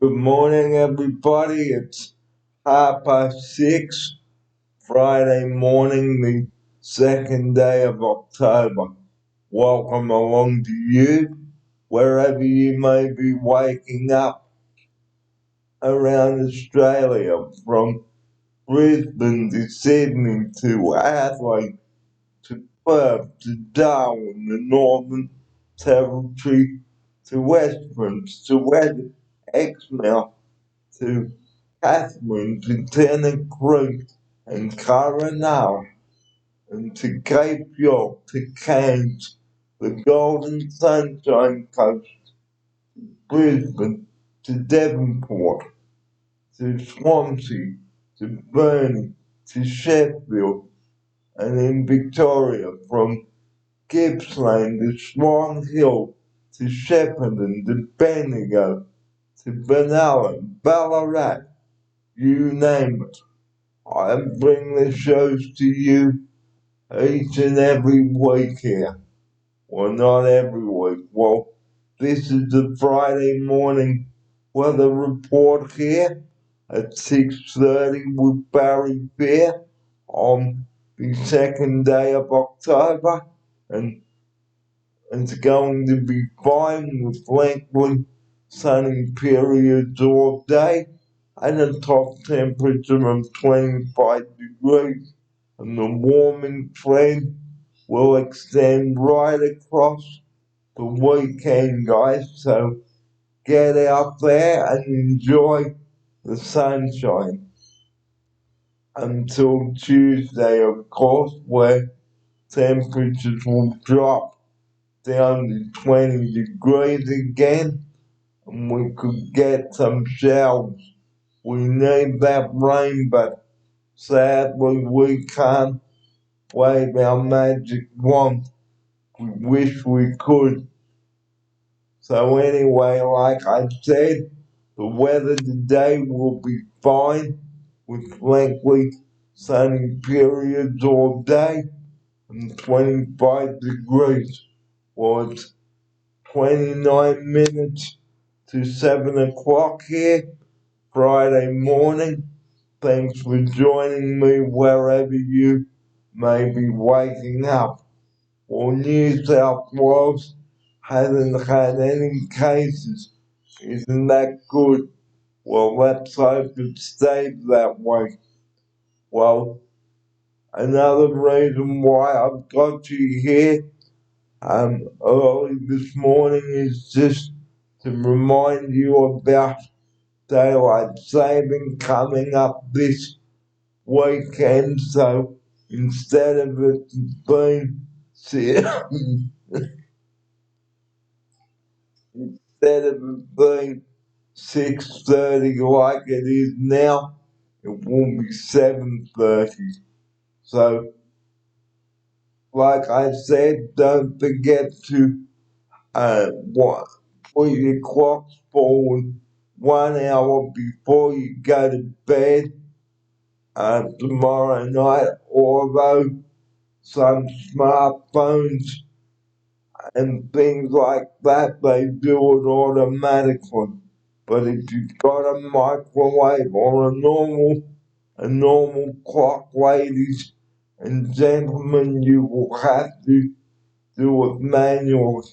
Good morning, everybody. It's 6:30 Friday morning, the second day of October. Welcome along to you, wherever you may be waking up around Australia, from Brisbane to Sydney to Adelaide to Perth to Darwin, the Northern Territory to Western to West Exmouth to Catherine to Tennant Creek and Coronel and to Cape York to Cairns, the Golden Sunshine Coast, Brisbane to Devonport to Swansea to Burnie to Sheffield, and in Victoria from Gippsland to Swan Hill to Shepparton to Bendigo to Benalla, Ballarat, you name it. I bring the shows to you each and every week here. Well, not every week. Well, this is the Friday morning weather report here at 6:30 with Barry Bear on the second day of October, and it's going to be fine with lengthy sunny periods all day and a top temperature of 25 degrees, and the warming trend will extend right across the weekend, guys. So get out there and enjoy the sunshine until Tuesday, of course, where temperatures will drop down to 20 degrees again, and we could get some showers. We need that rain, but sadly we can't wave our magic wand. We wish we could. So anyway, like I said, the weather today will be fine with lengthy sunny periods all day and 25 degrees. Well, it's 29 minutes to 7 o'clock here, Friday morning. Thanks for joining me wherever you may be waking up. Well, New South Wales hasn't had any cases. Isn't that good? Well, let's hope it stays that way. Well, another reason why I've got you here early this morning is just to remind you about daylight saving coming up this weekend. So instead of it being instead of it being 6:30 like it is now, it will be 7:30. So, like I said, don't forget to what put your clocks forward 1 hour before you go to bed tomorrow night. Although some smartphones and things like that, they do it automatically. But if you've got a microwave or a normal clock, ladies and gentlemen, you will have to do it manually.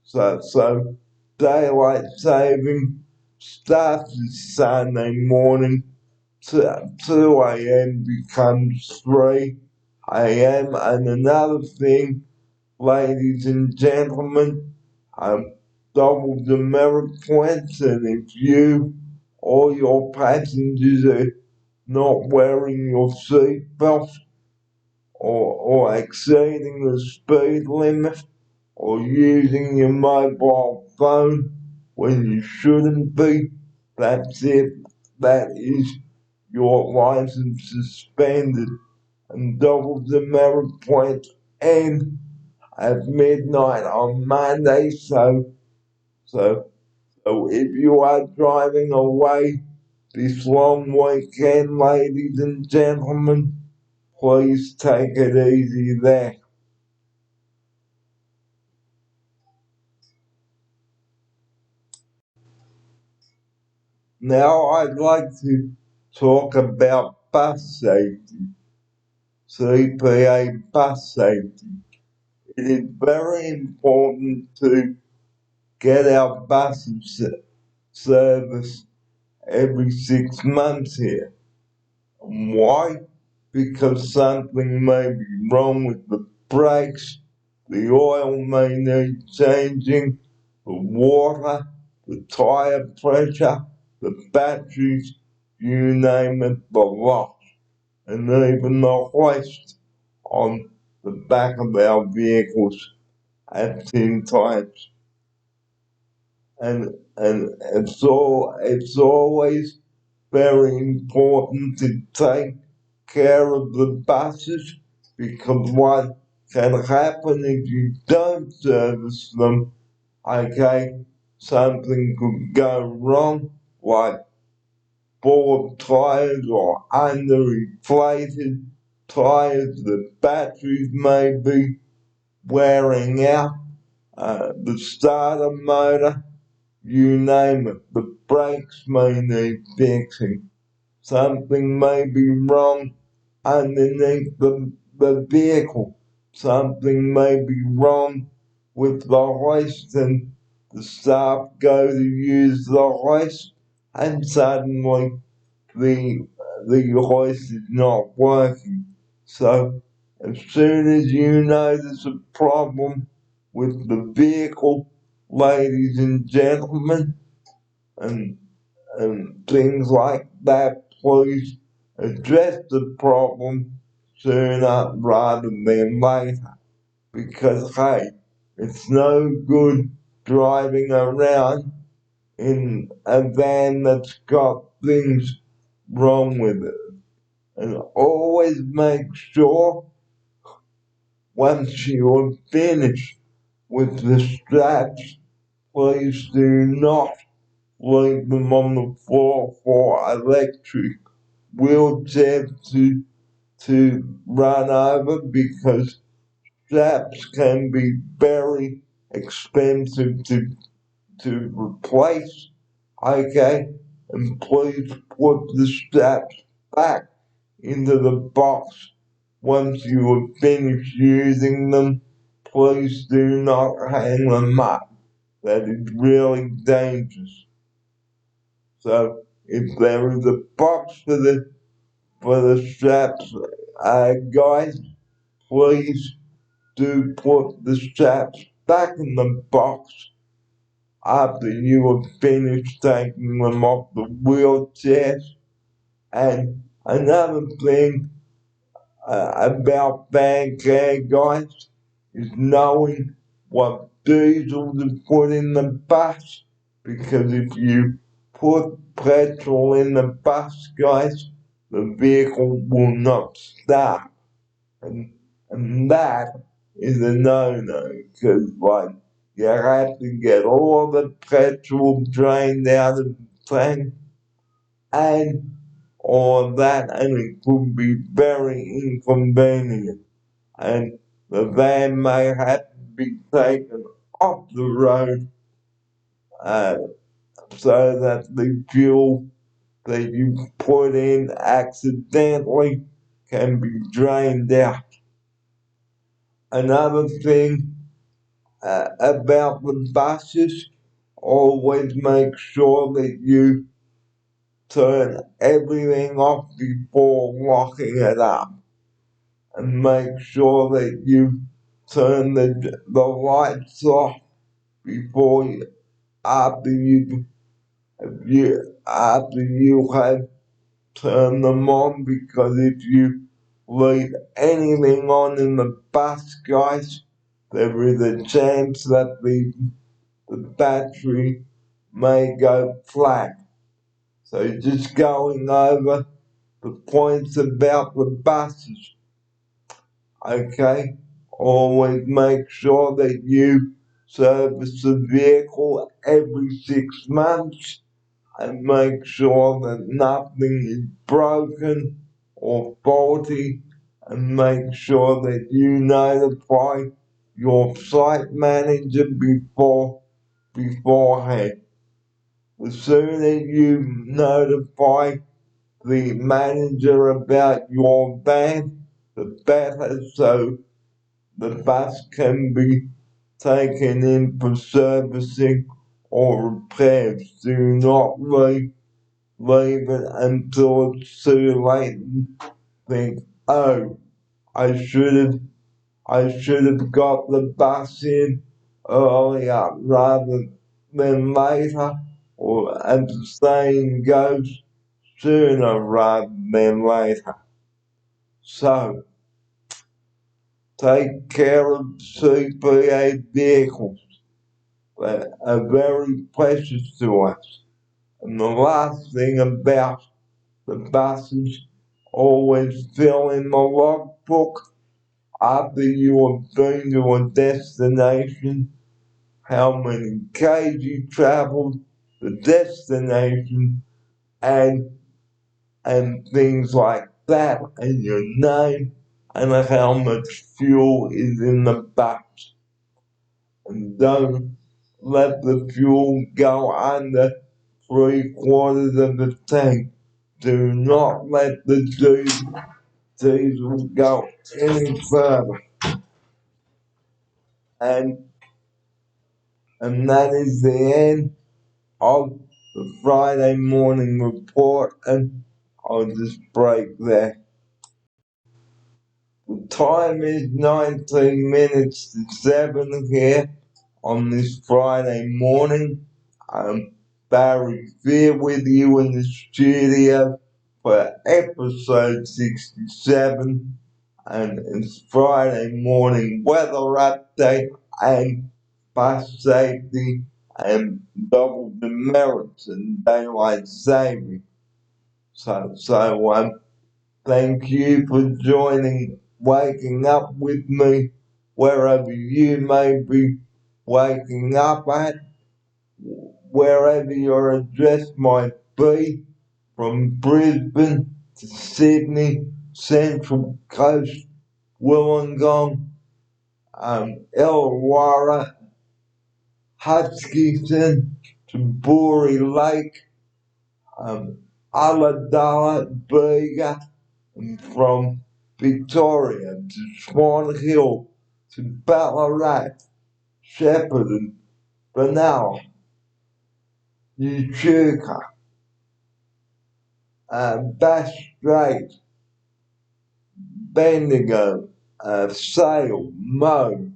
So daylight saving starts this Sunday morning. 2 a.m. becomes 3 a.m. And another thing, ladies and gentlemen, double demerit points, and if you or your passengers are not wearing your seatbelt or exceeding the speed limit or using your mobile phone when you shouldn't be, that's it. That is your license suspended, and double demerit points end at midnight on Monday. So, so if you are driving away this long weekend, ladies and gentlemen, please take it easy there. Now I'd like to talk about bus safety, CPA bus safety. It is very important to get our buses serviced every 6 months here. Why? Because something may be wrong with the brakes, the oil may need changing, the water, the tire pressure, the batteries, you name it, the lot, and even the hoist on the back of our vehicles at 10 times. And it's always very important to take care of the buses because what can happen if you don't service them, okay, something could go wrong, like bald tires or underinflated tires, the batteries may be wearing out, the starter motor, you name it, the brakes may need fixing. Something may be wrong underneath the vehicle. Something may be wrong with the hoist, and the staff go to use the hoist, and suddenly the the hoist is not working. So as soon as you know there's a problem with the vehicle, ladies and gentlemen, and things like that, please address the problem sooner rather than later. Because hey, it's no good driving around in a van that's got things wrong with it. And always make sure once you're finished with the straps, please do not leave them on the floor for electric wheelchairs to run over because straps can be very expensive to replace. Okay, and please put the straps back into the box once you have finished using them. Please do not hang them up. That is really dangerous. So if there is a box for the straps, guys, please do put the straps back in the box after you have finished taking them off the wheelchairs. And another thing about van care, guys, is knowing what diesel to put in the bus. Because if you put petrol in the bus, guys, the vehicle will not start. And, and that is a no-no, because like, you have to get all the petrol drained out of the tank and all that, and it could be very inconvenient. And the van may have to be taken off the road uh, so that the fuel that you put in accidentally can be drained out. Another thing about the buses, always make sure that you turn everything off before locking it up. And make sure that you turn the lights off before you, after you have turned them on, because if you leave anything on in the bus, guys, there is a chance that the battery may go flat. So just going over the points about the buses, okay? Always make sure that you service the vehicle every 6 months and make sure that nothing is broken or faulty, and make sure that you notify your site manager beforehand. the sooner you notify the manager about your van, the better, so the bus can be taken in for servicing or repairs. Do not leave it until it's too late and think, oh, I should have got the bus in earlier rather than later, or as the saying goes, sooner rather than later. So, take care of CPA vehicles. They are very precious to us. And the last thing about the buses, always fill in the logbook after you have been to a destination, how many k's you traveled, the destination, and things like that, and your name, and how much fuel is in the bus. And don't let the fuel go under 3/4 of the tank. Do not let the diesel go any further. And that is the end of the Friday morning report, and I'll just break there. The time is 19 minutes to 7 here on this Friday morning. Barry here with you in the studio for episode 67, and it's Friday morning weather update and bus safety and double demerits and daylight saving. So thank you for waking up with me wherever you may be waking up at, wherever your address might be, from Brisbane to Sydney, Central Coast, Wollongong, Illawarra, Hutchinson to Bory Lake, Ulladulla, Bega, and from Victoria to Swan Hill to Ballarat, Shepparton, Benalla, Echuca, Bass Strait, Bendigo, Sale, Moe,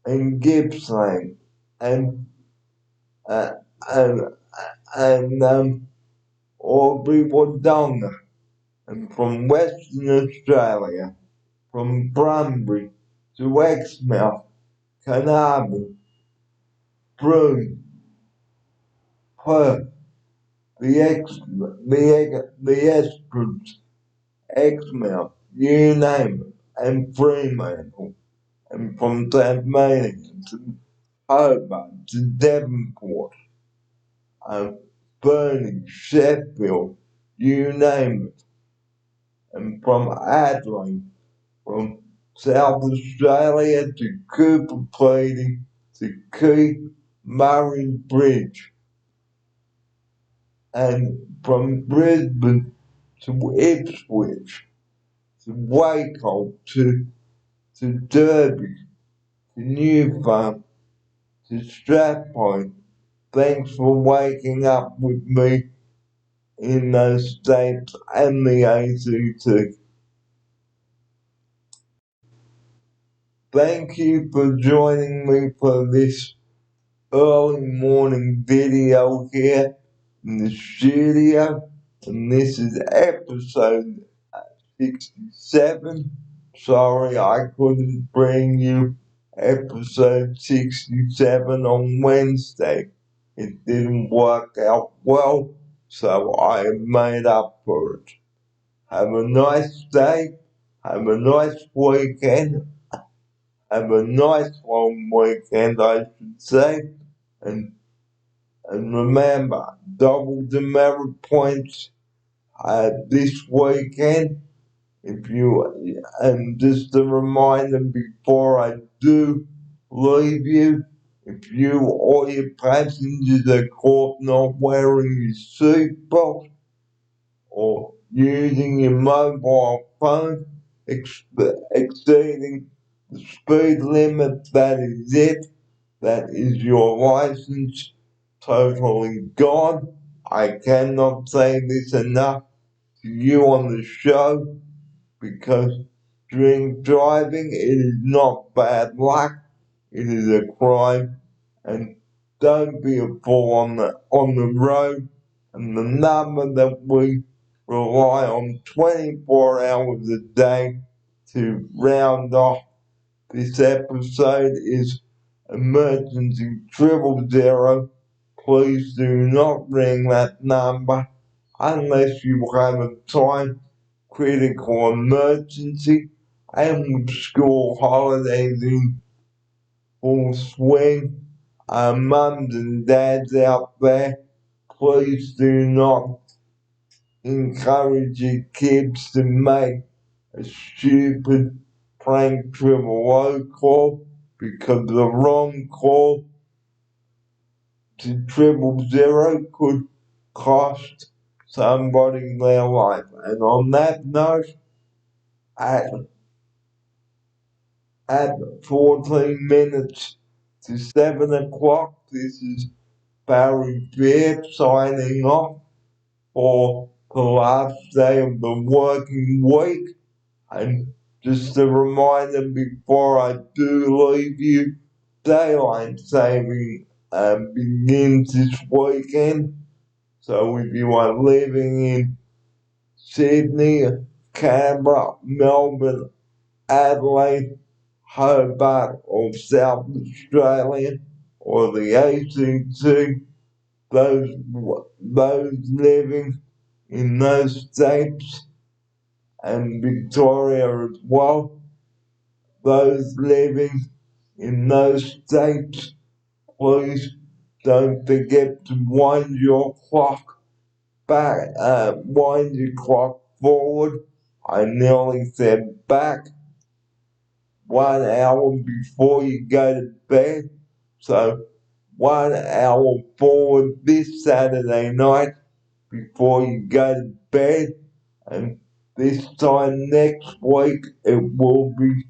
and Gippsland, and uh, and Albury Wodonga, and from Western Australia, from Bunbury to Exmouth, Carnarvon, Broome, Perth, the Esperance, Exmouth, you name it, and Fremantle, and from Tasmania to Hobart to Devonport, Burnie, Sheffield, you name it, and from Adelaide, from South Australia to Cooper Pedy to Keith Murray Bridge, and from Brisbane to Ipswich, to Waco, to Derby, to New Farm, to Strathpine. Thanks for waking up with me in those states and the ACT. Thank you for joining me for this early morning video here in the studio, and this is episode 67. Sorry I couldn't bring you episode 67 on Wednesday. It didn't work out well, so I made up for it. Have a nice day, have a nice weekend, have a nice long weekend, I should say, and remember, double demerit points this weekend. If you, and just a reminder before I do leave you, If you or your passengers are caught not wearing your seatbelt or using your mobile phone, exceeding the speed limit, that is it. That is your license totally gone. I cannot say this enough to you on the show because drink driving, it is not bad luck, it is a crime, and don't be a fool on the road. And the number that we rely on 24 hours a day to round off this episode is emergency 000. Please do not ring that number unless you have a time critical emergency, and with school holidays in full swing, mums and dads out there, please do not encourage your kids to make a stupid prank 000 call, because the wrong call to 000 could cost somebody their life. And on that note, at at 14 minutes to 7 o'clock, this is Barry Beard signing off for the last day of the working week. And just a reminder before I do leave you, daylight saving begins this weekend. So if you are living in Sydney, Canberra, Melbourne, Adelaide, Hobart, or South Australia, or the ACT, those living in those states, and Victoria as well, those living in those states, please don't forget to wind your clock back, wind your clock forward. I nearly said back, 1 hour before you go to bed. So 1 hour forward this Saturday night before you go to bed. And this time next week it will be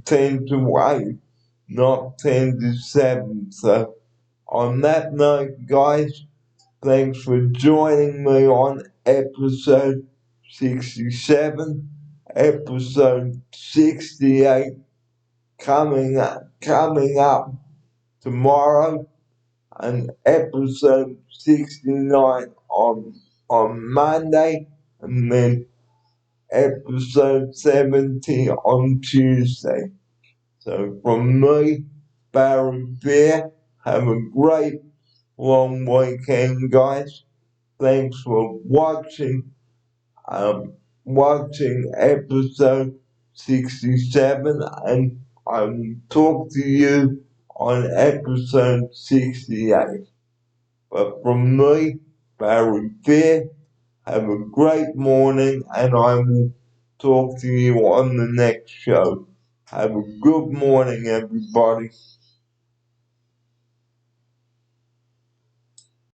10 to 8, not 10 to 7. So on that note, guys, thanks for joining me on episode 67, episode 68 coming up tomorrow, and episode 69 on Monday, and then episode 70 on Tuesday. So from me, Barry Bear, have a great long weekend, guys. Thanks for watching episode 67, and I will talk to you on episode 68. But from me, Barry Fair, have a great morning, and I will talk to you on the next show. Have a good morning, everybody.